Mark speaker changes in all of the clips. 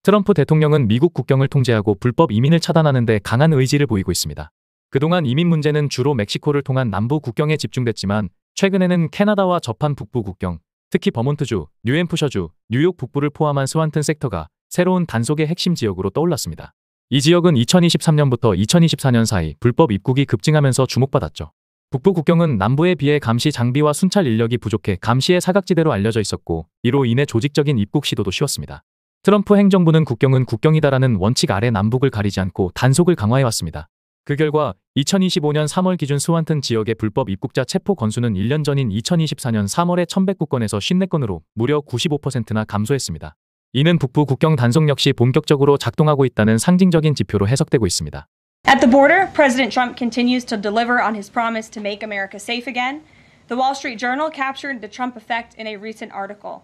Speaker 1: 트럼프 대통령은 미국 국경을 통제하고 불법 이민을 차단하는 데 강한 의지를 보이고 있습니다. 그동안 이민 문제는 주로 멕시코를 통한 남부 국경에 집중됐지만 최근에는 캐나다와 접한 북부 국경, 특히 버몬트주, 뉴햄프셔주, 뉴욕 북부를 포함한 스완튼 섹터가 새로운 단속의 핵심 지역으로 떠올랐습니다. 이 지역은 2023년부터 2024년 사이 불법 입국이 급증하면서 주목받았죠. 북부 국경은 남부에 비해 감시 장비와 순찰 인력이 부족해 감시의 사각지대로 알려져 있었고 이로 인해 조직적인 입국 시도도 쉬웠습니다. 트럼프 행정부는 국경은 국경이다라는 원칙 아래 남북을 가리지 않고 단속을 강화해왔습니다. 그 결과 2025년 3월 기준 스완튼 지역의 불법 입국자 체포 건수는 1년 전인 2024년 3월의 1109건에서 54건으로 무려 95%나 감소했습니다. 이는 북부 국경 단속 역시 본격적으로 작동하고 있다는 상징적인 지표로 해석되고 있습니다.
Speaker 2: At the border, President Trump continues to deliver on his promise to make America safe again. The Wall Street Journal captured the Trump effect in a recent article.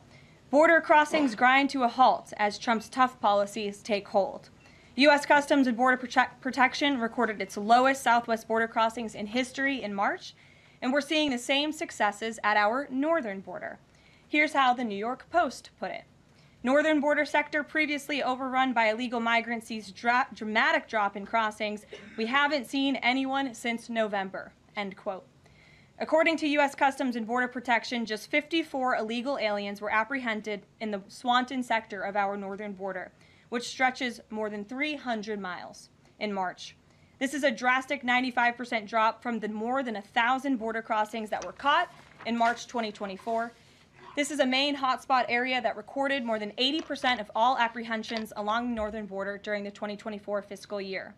Speaker 2: Border crossings grind to a halt as Trump's tough policies take hold. U.S. Customs and Border Protection recorded its lowest southwest border crossings in history in March, and we're seeing the same successes at our northern border. Here's how the New York Post put it. Northern border sector previously overrun by illegal migrants sees dramatic drop in crossings. We haven't seen anyone since November, end quote. According to U.S. Customs and Border Protection, just 54 illegal aliens were apprehended in the Swanton sector of our northern border, which stretches more than 300 miles, in March. This is a drastic 95% drop from the more than 1,000 border crossings that were caught in March 2024. This is a main hotspot area that recorded more than 80% of all apprehensions along the northern border during the 2024 fiscal year.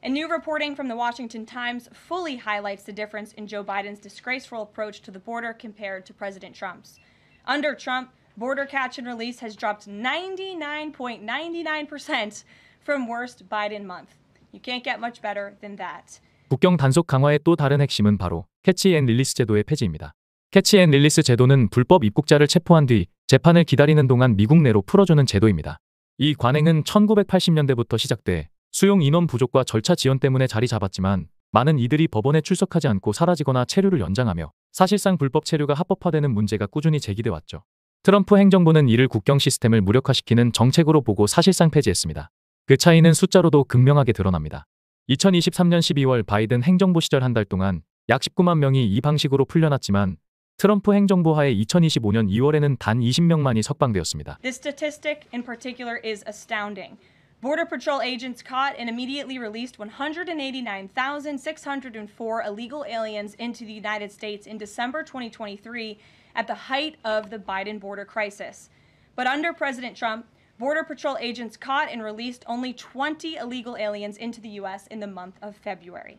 Speaker 2: And new reporting from the Washington Times fully highlights the difference in Joe Biden's disgraceful approach to the border compared to President Trump's. Under Trump, border catch and release has dropped 99.99% from worst Biden month. You can't get much better than that.
Speaker 1: 국경 단속 강화의 또 다른 핵심은 바로 캐치 앤 릴리스 제도의 폐지입니다. 캐치 앤 릴리스 제도는 불법 입국자를 체포한 뒤 재판을 기다리는 동안 미국 내로 풀어주는 제도입니다. 이 관행은 1980년대부터 시작돼 수용 인원 부족과 절차 지연 때문에 자리 잡았지만 많은 이들이 법원에 출석하지 않고 사라지거나 체류를 연장하며 사실상 불법 체류가 합법화되는 문제가 꾸준히 제기돼 왔죠. 트럼프 행정부는 이를 국경 시스템을 무력화시키는 정책으로 보고 사실상 폐지했습니다. 그 차이는 숫자로도 극명하게 드러납니다. 2023년 12월 바이든 행정부 시절 한 달 동안 약 19만 명이 이 방식으로 풀려났지만 트럼프 행정부 하에 2025년 2월에는 단 20명만이 석방되었습니다.
Speaker 2: This statistic in particular is astounding. Border Patrol agents caught and immediately released 189,604 illegal aliens into the United States in December 2023 at the height of the Biden border crisis. But under President Trump, Border Patrol agents caught and released only 20 illegal aliens into the U.S. in the month of February.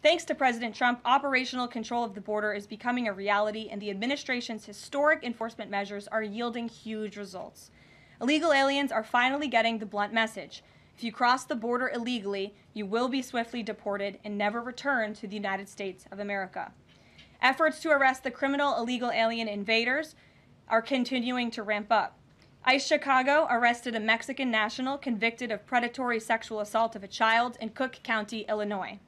Speaker 2: Thanks to President Trump, operational control of the border is becoming a reality, and the administration's historic enforcement measures are yielding huge results. Illegal aliens are finally getting the blunt message. If you cross the border illegally, you will be swiftly deported and never return to the United States of America. Efforts to arrest the criminal illegal alien invaders are continuing to ramp up. ICE Chicago arrested a Mexican national convicted of predatory sexual assault of a child in Cook County, Illinois.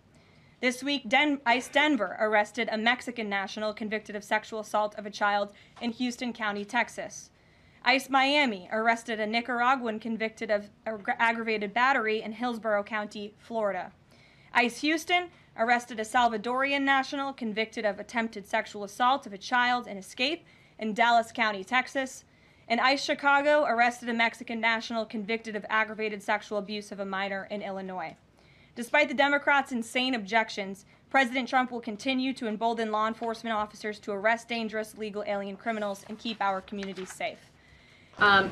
Speaker 2: This week, ICE Denver arrested a Mexican national convicted of sexual assault of a child in Houston County, Texas. ICE Miami arrested a Nicaraguan convicted of aggravated battery in Hillsborough County, Florida. ICE Houston arrested a Salvadorian national convicted of attempted sexual assault of a child in escape in Dallas County, Texas. And ICE Chicago arrested a Mexican national convicted of aggravated sexual abuse of a minor in Illinois. Despite the Democrats' insane objections, President Trump will continue to embolden law enforcement officers to arrest dangerous legal alien criminals and keep our communities safe.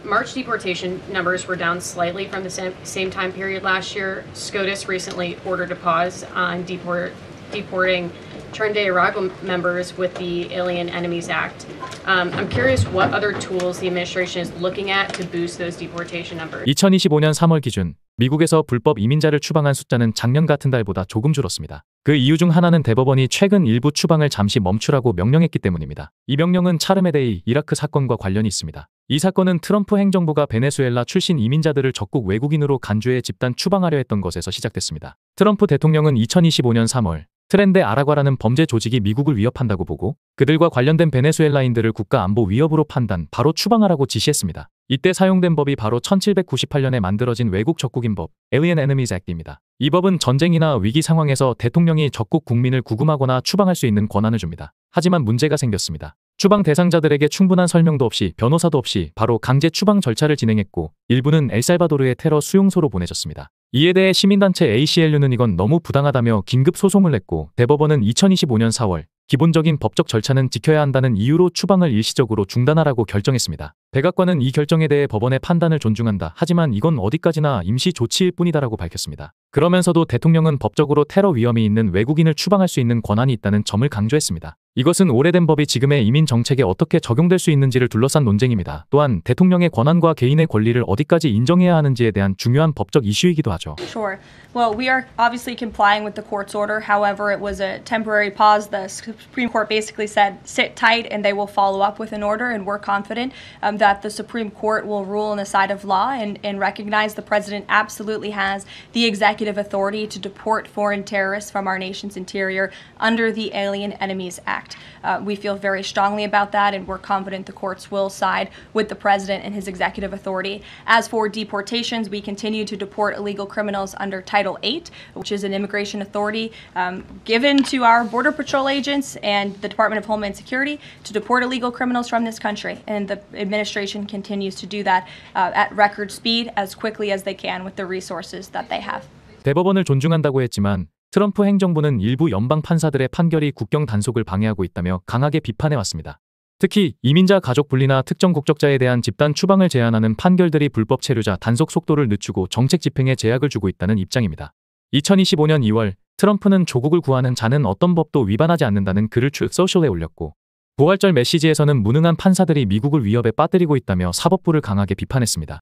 Speaker 3: March deportation numbers were down slightly from the same time period last year. SCOTUS recently ordered a pause on deporting Trinidad members with the Alien Enemies Act. I'm curious what other tools the administration is looking at to boost those deportation numbers.
Speaker 1: 2025년 3월 기준 미국에서 불법 이민자를 추방한 숫자는 작년 같은 달보다 조금 줄었습니다. 그 이유 중 하나는 대법원이 최근 일부 추방을 잠시 멈추라고 명령했기 때문입니다. 이 명령은 차르메데이 이라크 사건과 관련이 있습니다. 이 사건은 트럼프 행정부가 베네수엘라 출신 이민자들을 적국 외국인으로 간주해 집단 추방하려 했던 것에서 시작됐습니다. 트럼프 대통령은 2025년 3월 트렌드 아라과라는 범죄 조직이 미국을 위협한다고 보고 그들과 관련된 베네수엘라인들을 국가 안보 위협으로 판단 바로 추방하라고 지시했습니다. 이때 사용된 법이 바로 1798년에 만들어진 외국 적국인 법, Alien Enemies Act입니다. 이 법은 전쟁이나 위기 상황에서 대통령이 적국 국민을 구금하거나 추방할 수 있는 권한을 줍니다. 하지만 문제가 생겼습니다. 추방 대상자들에게 충분한 설명도 없이 변호사도 없이 바로 강제 추방 절차를 진행했고 일부는 엘살바도르의 테러 수용소로 보내졌습니다. 이에 대해 시민단체 ACLU는 이건 너무 부당하다며 긴급 소송을 냈고 대법원은 2025년 4월 기본적인 법적 절차는 지켜야 한다는 이유로 추방을 일시적으로 중단하라고 결정했습니다. 백악관은 이 결정에 대해 법원의 판단을 존중한다. 하지만 이건 어디까지나 임시 조치일 뿐이다라고 밝혔습니다. 그러면서도 대통령은 법적으로 테러 위험이 있는 외국인을 추방할 수 있는 권한이 있다는 점을 강조했습니다. 이것은 오래된 법이 지금의 이민 정책에 어떻게 적용될 수 있는지를 둘러싼 논쟁입니다. 또한 대통령의 권한과 개인의 권리를 어디까지 인정해야 하는지에 대한 중요한 법적 이슈이기도 하죠.
Speaker 2: Sure. Well, we are obviously complying with the court's order. However, it was a temporary pause. The Supreme Court basically said, sit tight and they will follow up with an order. And we're confident that the Supreme Court will rule on the side of law and recognize the president absolutely has the executive authority to deport foreign terrorists from our nation's interior under the Alien Enemies Act. We feel very strongly about that, and we're confident the courts will side with the president and his executive authority. As for deportations, we continue to deport illegal criminals under Title VIII, which is an immigration authority given to our Border Patrol agents and the Department of Homeland Security to deport illegal criminals from this country. And the administration continues to do that at record speed as quickly as they can with the resources that they have.
Speaker 1: 대법원을 존중한다고 했지만 트럼프 행정부는 일부 연방 판사들의 판결이 국경 단속을 방해하고 있다며 강하게 비판해왔습니다. 특히 이민자 가족 분리나 특정 국적자에 대한 집단 추방을 제한하는 판결들이 불법 체류자 단속 속도를 늦추고 정책 집행에 제약을 주고 있다는 입장입니다. 2025년 2월 트럼프는 조국을 구하는 자는 어떤 법도 위반하지 않는다는 글을 Truth Social에 올렸고 부활절 메시지에서는 무능한 판사들이 미국을 위협에 빠뜨리고 있다며 사법부를 강하게 비판했습니다.